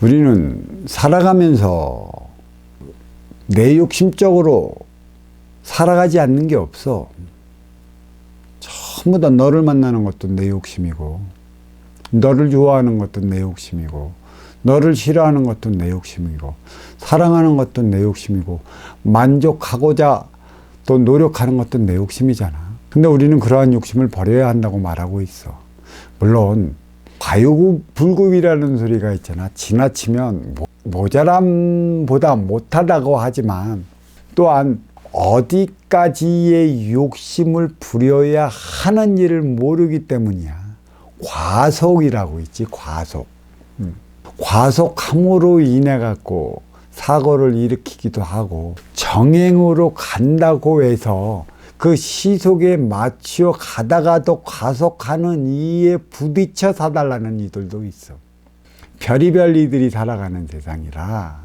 우리는 살아가면서 내 욕심적으로 살아가지 않는 게 없어. 전부 다 너를 만나는 것도 내 욕심이고, 너를 좋아하는 것도 내 욕심이고, 너를 싫어하는 것도 내 욕심이고, 사랑하는 것도 내 욕심이고, 만족하고자 또 노력하는 것도 내 욕심이잖아. 근데 우리는 그러한 욕심을 버려야 한다고 말하고 있어. 물론 과유불급이라는 소리가 있잖아. 지나치면 모자람보다 못하다고 하지만, 또한 어디까지의 욕심을 부려야 하는 일을 모르기 때문이야. 과속이라고 있지, 과속. 과속함으로 인해 갖고 사고를 일으키기도 하고, 정행으로 간다고 해서 그 시속에 맞추어 가다가도 과속하는 이에 부딪혀 사달라는 이들도 있어. 별의별 이들이 살아가는 세상이라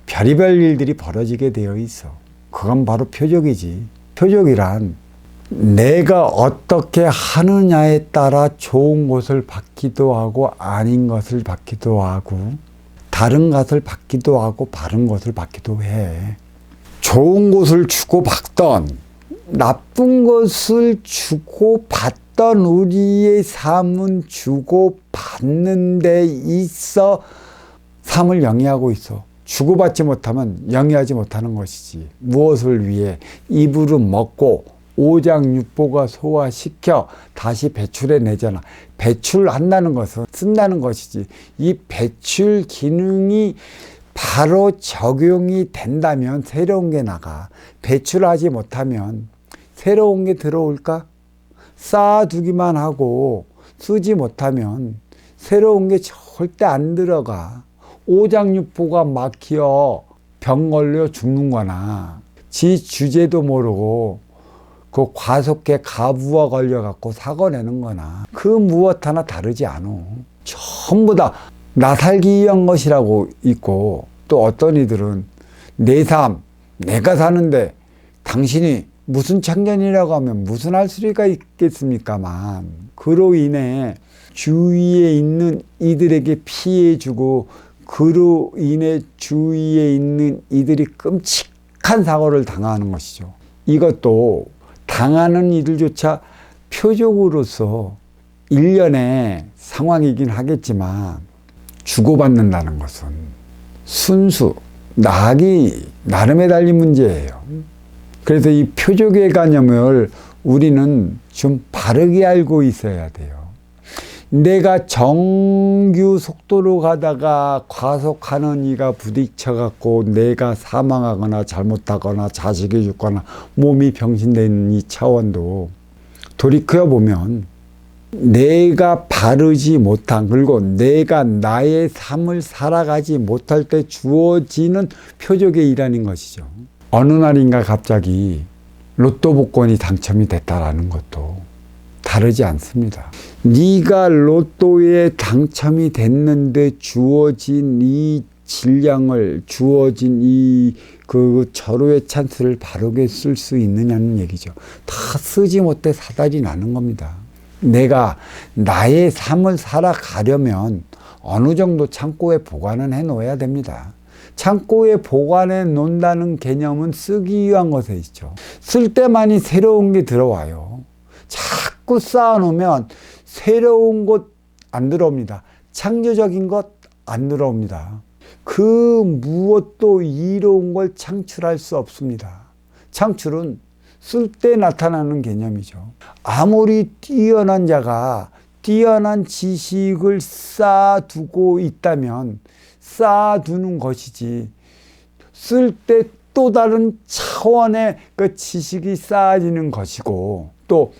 별의별 일들이 벌어지게 되어 있어. 그건 바로 표적이지. 표적이란 내가 어떻게 하느냐에 따라 좋은 것을 받기도 하고 아닌 것을 받기도 하고, 다른 것을 받기도 하고 바른 것을 받기도 해. 좋은 것을 주고 받던, 나쁜 것을 주고 받던 우리의 삶은 주고 받는 데 있어 삶을 영위하고 있어. 주고받지 못하면 영위하지 못하는 것이지. 무엇을 위해? 입으로 먹고 오장육부가 소화시켜 다시 배출해 내잖아. 배출한다는 것은 쓴다는 것이지. 이 배출 기능이 바로 적용이 된다면 새로운 게 나가. 배출하지 못하면 새로운 게 들어올까? 쌓아두기만 하고 쓰지 못하면 새로운 게 절대 안 들어가. 오장육부가 막혀 병 걸려 죽는 거나, 지 주제도 모르고 그 과속계 가부가 걸려갖고 사고 내는 거나, 그 무엇 하나 다르지 않아. 전부 다 나 살기 위한 것이라고 있고, 또 어떤 이들은 내 삶, 내가 사는데 당신이 무슨 참견이라고 하면 무슨 할 소리가 있겠습니까만, 그로 인해 주위에 있는 이들에게 피해주고, 그로 인해 주위에 있는 이들이 끔찍한 사고를 당하는 것이죠. 이것도 당하는 이들조차 표적으로서 일련의 상황이긴 하겠지만, 주고받는다는 것은 순수, 낙이 나름에 달린 문제예요. 그래서 이 표적의 개념을 우리는 좀 바르게 알고 있어야 돼요. 내가 정규 속도로 가다가 과속하는 이가 부딪혀갖고 내가 사망하거나 잘못하거나 자식이 죽거나 몸이 병신되는 이 차원도 돌이켜 보면 내가 바르지 못한, 그리고 내가 나의 삶을 살아가지 못할 때 주어지는 표적의 일환인 것이죠. 어느 날인가 갑자기 로또 복권이 당첨이 됐다라는 것도 다르지 않습니다. 네가 로또에 당첨이 됐는데 주어진 이 질량을, 주어진 이 절호의 찬스를 바르게 쓸 수 있느냐는 얘기죠. 다 쓰지 못해 사달이 나는 겁니다. 내가 나의 삶을 살아가려면 어느 정도 창고에 보관은 해 놓아야 됩니다. 창고에 보관해 놓는다는 개념은 쓰기 위한 것에 있죠. 쓸 때만이 새로운 게 들어와요. 자꾸 쌓아놓으면 새로운 것 안 들어옵니다. 창조적인 것 안 들어옵니다. 그 무엇도 이로운 걸 창출할 수 없습니다. 창출은 쓸 때 나타나는 개념이죠. 아무리 뛰어난 자가 뛰어난 지식을 쌓아두고 있다면 쌓아두는 것이지, 쓸 때 또 다른 차원의 그 지식이 쌓아지는 것이고, 또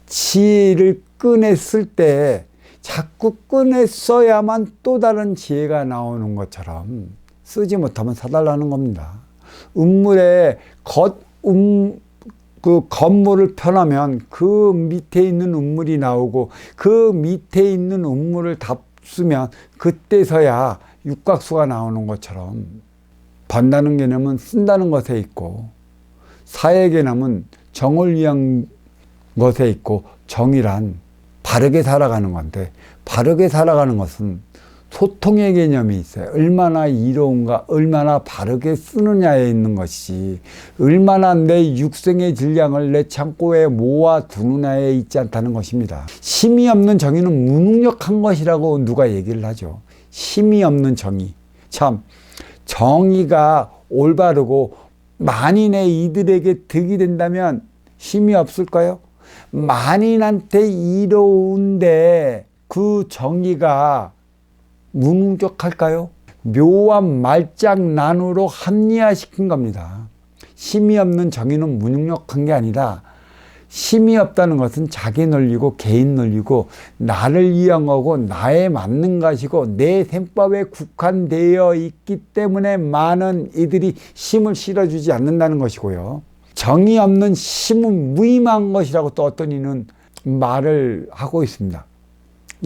지혜를 꺼냈을 때 자꾸 꺼냈어야만 또 다른 지혜가 나오는 것처럼 쓰지 못하면 사달라는 겁니다. 음물에 그 겉물을 펴놓으면 그 밑에 있는 음물이 나오고, 그 밑에 있는 음물을 다 쓰면 그때서야 육각수가 나오는 것처럼, 번다는 개념은 쓴다는 것에 있고, 사의 개념은 정을 위한 것에 있고, 정이란 바르게 살아가는 건데, 바르게 살아가는 것은 소통의 개념이 있어요. 얼마나 이로운가, 얼마나 바르게 쓰느냐에 있는 것이 얼마나 내 육생의 질량을 내 창고에 모아두느냐에 있지 않다는 것입니다. 힘이 없는 정의는 무능력한 것이라고 누가 얘기를 하죠. 힘이 없는 정의. 참, 정의가 올바르고 만인의 이들에게 득이 된다면 힘이 없을까요? 만인한테 이로운데 그 정의가 무능력할까요? 묘한 말장난으로 합리화시킨 겁니다. 힘이 없는 정의는 무능력한 게 아니라 힘이 없다는 것은 자기 논리고 개인 논리고 나를 이용하고 나에 맞는 것이고 내 생법에 국한되어 있기 때문에 많은 이들이 힘을 실어주지 않는다는 것이고요. 정의 없는 힘은 무의미한 것이라고 또 어떤 이는 말을 하고 있습니다.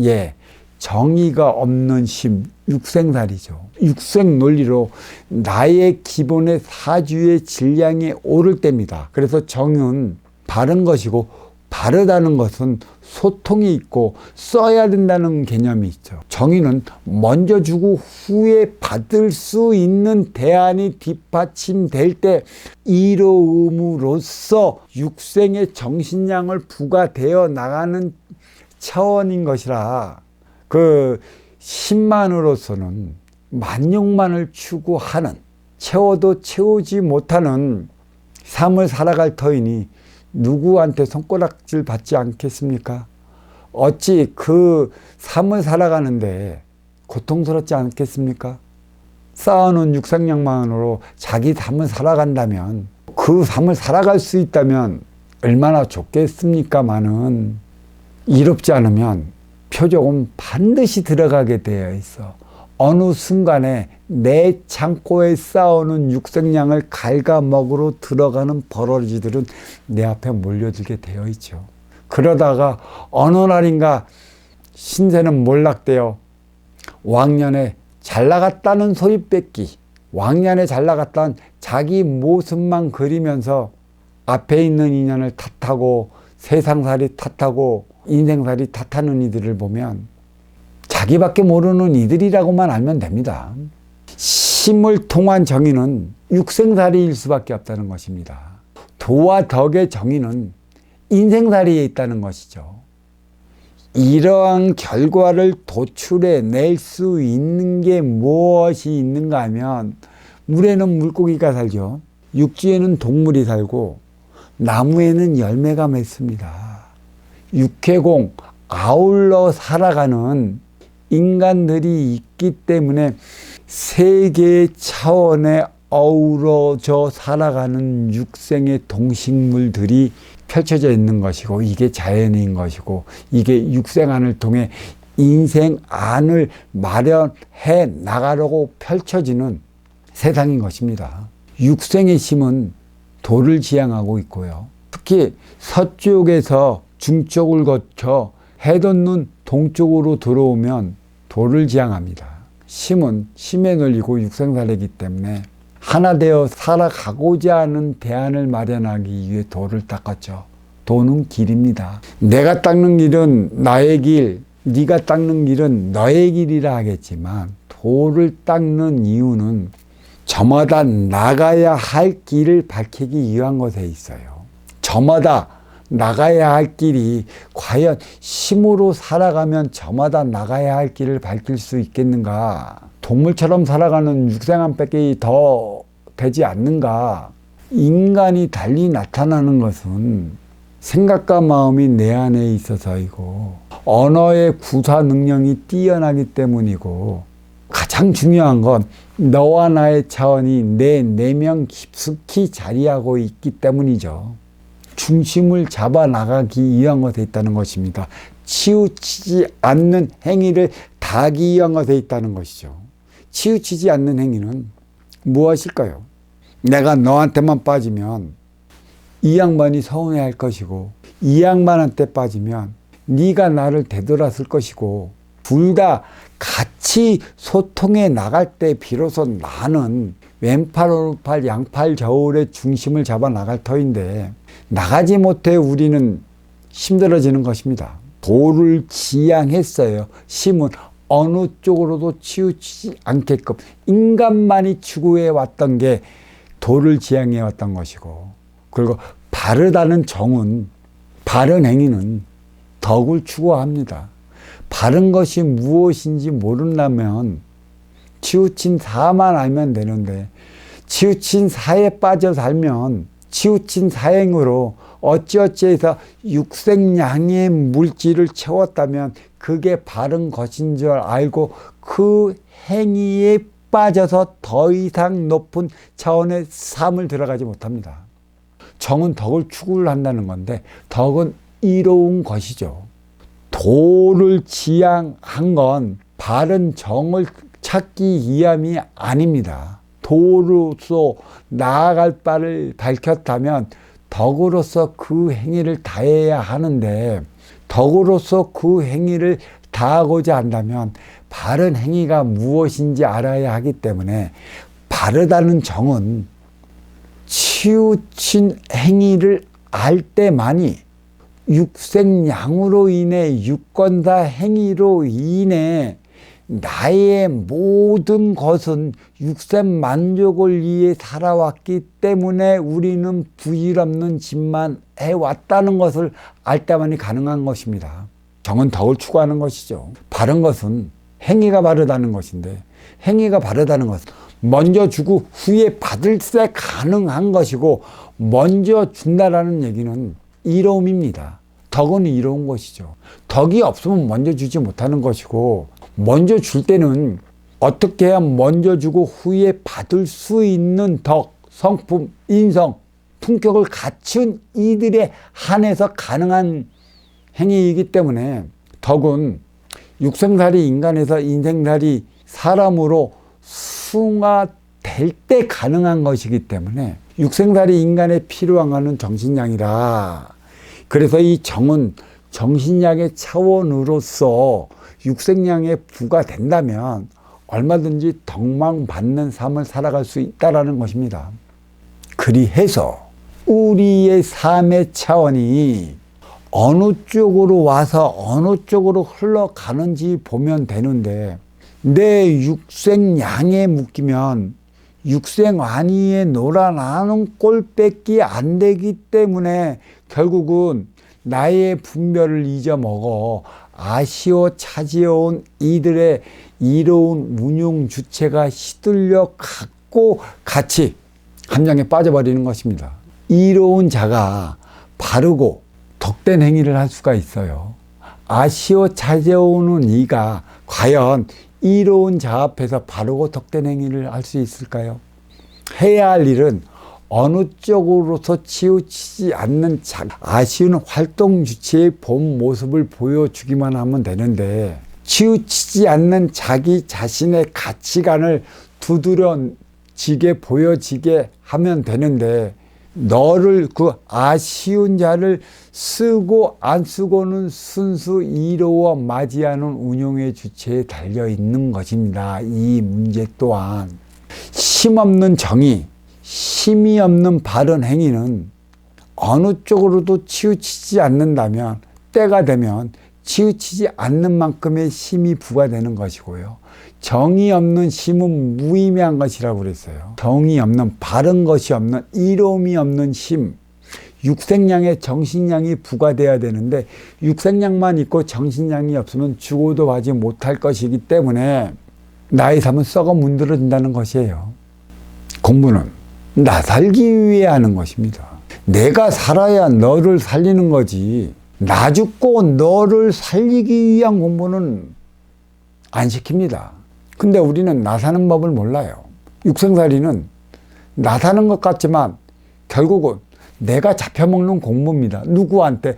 예, 정의가 없는 힘, 육생살이죠. 육생 논리로 나의 기본의 사주의 질량이 오를 때입니다. 그래서 정은 바른 것이고 바르다는 것은 소통이 있고 써야 된다는 개념이 있죠. 정의는 먼저 주고 후에 받을 수 있는 대안이 뒷받침될 때 이로움으로써 육생의 정신량을 부과되어 나가는 차원인 것이라 그 힘만으로서는 만족만을 추구하는 채워도 채우지 못하는 삶을 살아갈 터이니 누구한테 손가락질 받지 않겠습니까? 어찌 그 삶을 살아가는데 고통스럽지 않겠습니까? 쌓아놓은 육상량만으로 자기 삶을 살아간다면 그 삶을 살아갈 수 있다면 얼마나 좋겠습니까마는 이롭지 않으면 표적은 반드시 들어가게 되어 있어. 어느 순간에 내 창고에 쌓아놓은 육생량을 갉아먹으러 들어가는 버러지들은 내 앞에 몰려들게 되어 있죠. 그러다가 어느 날인가 신세는 몰락되어 왕년에 잘 나갔다는 소리 뺏기, 왕년에 잘 나갔다는 자기 모습만 그리면서 앞에 있는 인연을 탓하고 세상살이 탓하고 인생살이 탓하는 이들을 보면 자기밖에 모르는 이들이라고만 알면 됩니다. 힘을 통한 정의는 육생살이일 수밖에 없다는 것입니다. 도와 덕의 정의는 인생살이에 있다는 것이죠. 이러한 결과를 도출해 낼 수 있는 게 무엇이 있는가 하면 물에는 물고기가 살죠. 육지에는 동물이 살고 나무에는 열매가 맺습니다. 육해공 아울러 살아가는 인간들이 있기 때문에 세계의 차원에 어우러져 살아가는 육생의 동식물들이 펼쳐져 있는 것이고 이게 자연인 것이고 이게 육생안을 통해 인생안을 마련해 나가려고 펼쳐지는 세상인 것입니다. 육생의 힘은 도를 지향하고 있고요. 특히 서쪽에서 중쪽을 거쳐 해돋는 동쪽으로 들어오면 도를 지향합니다. 힘은 힘에 놀리고 육생살이기 때문에 하나 되어 살아가고자 하는 대안을 마련하기 위해 도를 닦았죠. 도는 길입니다. 내가 닦는 길은 나의 길, 네가 닦는 길은 너의 길이라 하겠지만 도를 닦는 이유는 저마다 나가야 할 길을 밝히기 위한 것에 있어요. 저마다 나가야 할 길이 과연 힘으로 살아가면 저마다 나가야 할 길을 밝힐 수 있겠는가? 동물처럼 살아가는 육생안밖에 더 되지 않는가? 인간이 달리 나타나는 것은 생각과 마음이 내 안에 있어서이고 언어의 구사 능력이 뛰어나기 때문이고 가장 중요한 건 너와 나의 차원이 내 내면 깊숙이 자리하고 있기 때문이죠. 중심을 잡아 나가기 위한 것에 있다는 것입니다. 치우치지 않는 행위를 다하기 위한 것에 있다는 것이죠. 치우치지 않는 행위는 무엇일까요? 내가 너한테만 빠지면 이 양반이 서운해할 것이고 이 양반한테 빠지면 네가 나를 되돌았을 것이고 둘 다 같이 소통해 나갈 때 비로소 나는 왼팔 오른팔 양팔 저울의 중심을 잡아 나갈 터인데 나가지 못해 우리는 힘들어지는 것입니다. 도를 지향했어요. 힘은 어느 쪽으로도 치우치지 않게끔 인간만이 추구해 왔던 게 도를 지향해 왔던 것이고, 그리고 바르다는 정은, 바른 행위는 덕을 추구합니다. 바른 것이 무엇인지 모른다면 치우친 사만 알면 되는데, 치우친 사에 빠져 살면 치우친 사행으로 어찌어찌해서 육생양의 물질을 채웠다면 그게 바른 것인 줄 알고 그 행위에 빠져서 더 이상 높은 차원의 삶을 들어가지 못합니다. 정은 덕을 추구를 한다는 건데, 덕은 이로운 것이죠. 도를 지향한 건 바른 정을 찾기 위함이 아닙니다. 도로서 나아갈 바를 밝혔다면 덕으로서 그 행위를 다해야 하는데, 덕으로서 그 행위를 다하고자 한다면 바른 행위가 무엇인지 알아야 하기 때문에, 바르다는 정은 치우친 행위를 알 때만이 육생양으로 인해, 육건사 행위로 인해 나의 모든 것은 육생 만족을 위해 살아왔기 때문에 우리는 부질없는 짓만 해왔다는 것을 알 때만이 가능한 것입니다. 정은 덕을 추구하는 것이죠. 바른 것은 행위가 바르다는 것인데, 행위가 바르다는 것은 먼저 주고 후에 받을 때 가능한 것이고, 먼저 준다라는 얘기는 이로움입니다. 덕은 이로운 것이죠. 덕이 없으면 먼저 주지 못하는 것이고, 먼저 줄 때는 어떻게 해야 먼저 주고 후에 받을 수 있는 덕, 성품, 인성, 품격을 갖춘 이들에 한해서 가능한 행위이기 때문에, 덕은 육생살이 인간에서 인생살이 사람으로 승화될 때 가능한 것이기 때문에, 육생살이 인간에 필요한 것은 정신량이라. 그래서 이 정은 정신량의 차원으로서 육생량에 부과된다면 얼마든지 덕망받는 삶을 살아갈 수 있다는 것입니다. 그리해서 우리의 삶의 차원이 어느 쪽으로 와서 어느 쪽으로 흘러가는지 보면 되는데, 내 육생양에 묶이면 육생완이에 놀아나는 꼴밖에 안 되기 때문에 결국은 나의 분별을 잊어먹어 아쉬워 차지어온 이들의 이로운 운용 주체가 시들려 갖고 같이 함정에 빠져버리는 것입니다. 이로운 자가 바르고 덕된 행위를 할 수가 있어요. 아쉬워 차지어오는 이가 과연 이로운 자 앞에서 바르고 덕된 행위를 할 수 있을까요? 해야 할 일은 어느 쪽으로서 치우치지 않는 아쉬운 활동 주체의 본 모습을 보여주기만 하면 되는데, 치우치지 않는 자기 자신의 가치관을 두드러지게 보여지게 하면 되는데, 너를, 그 아쉬운 자를 쓰고 안 쓰고는 순수 이로워 맞이하는 운용의 주체에 달려 있는 것입니다. 이 문제 또한 힘없는 정의, 힘이 없는 바른 행위는 어느 쪽으로도 치우치지 않는다면 때가 되면 치우치지 않는 만큼의 힘이 부과되는 것이고요. 정이 없는 힘은 무의미한 것이라고 그랬어요. 정이 없는, 바른 것이 없는, 이로움이 없는 힘, 육생량에 정신량이 부과돼야 되는데, 육생량만 있고 정신량이 없으면 죽어도 하지 못할 것이기 때문에 나의 삶은 썩어 문드러진다는 것이에요. 공부는 나 살기 위해 하는 것입니다. 내가 살아야 너를 살리는 거지, 나 죽고 너를 살리기 위한 공부는 안 시킵니다. 근데 우리는 나 사는 법을 몰라요. 육생살이는 나 사는 것 같지만 결국은 내가 잡혀먹는 공부입니다. 누구한테?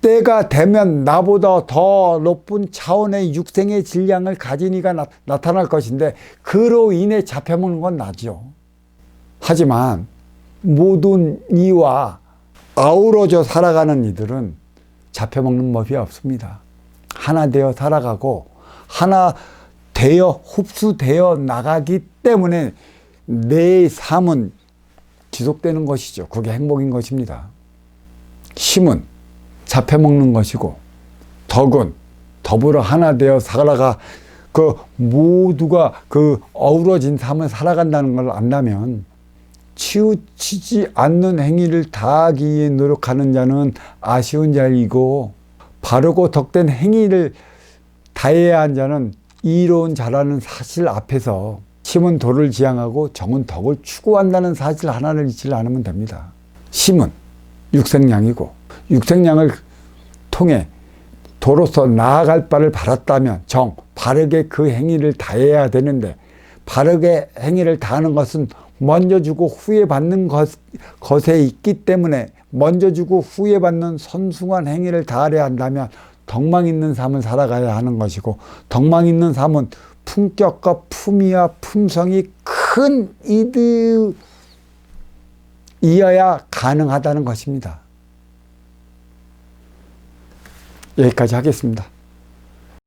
때가 되면 나보다 더 높은 차원의 육생의 질량을 가진 이가 나타날 것인데, 그로 인해 잡혀먹는 건 나죠. 하지만 모든 이와 아우러져 살아가는 이들은 잡혀먹는 법이 없습니다. 하나 되어 살아가고 하나 되어 흡수되어 나가기 때문에 내 삶은 지속되는 것이죠. 그게 행복인 것입니다. 힘은 잡혀먹는 것이고, 덕은 더불어 하나 되어 살아가 그 모두가 그 어우러진 삶을 살아간다는 걸 안다면 치우치지 않는 행위를 다하기 위해 노력하는 자는 아쉬운 자이고 바르고 덕된 행위를 다해야 한 자는 이로운 자라는 사실 앞에서 심은 도를 지향하고 정은 덕을 추구한다는 사실 하나를 잊지 않으면 됩니다. 심은 육생양이고 육생양을 통해 도로서 나아갈 바를 바랐다면 정, 바르게 그 행위를 다해야 되는데 바르게 행위를 다하는 것은 먼저 주고 후에 받는 것에 있기 때문에 먼저 주고 후에 받는 선숭한 행위를 다하려 한다면 덕망 있는 삶을 살아가야 하는 것이고 덕망 있는 삶은 품격과 품위와 품성이 큰 이어야 가능하다는 것입니다. 여기까지 하겠습니다.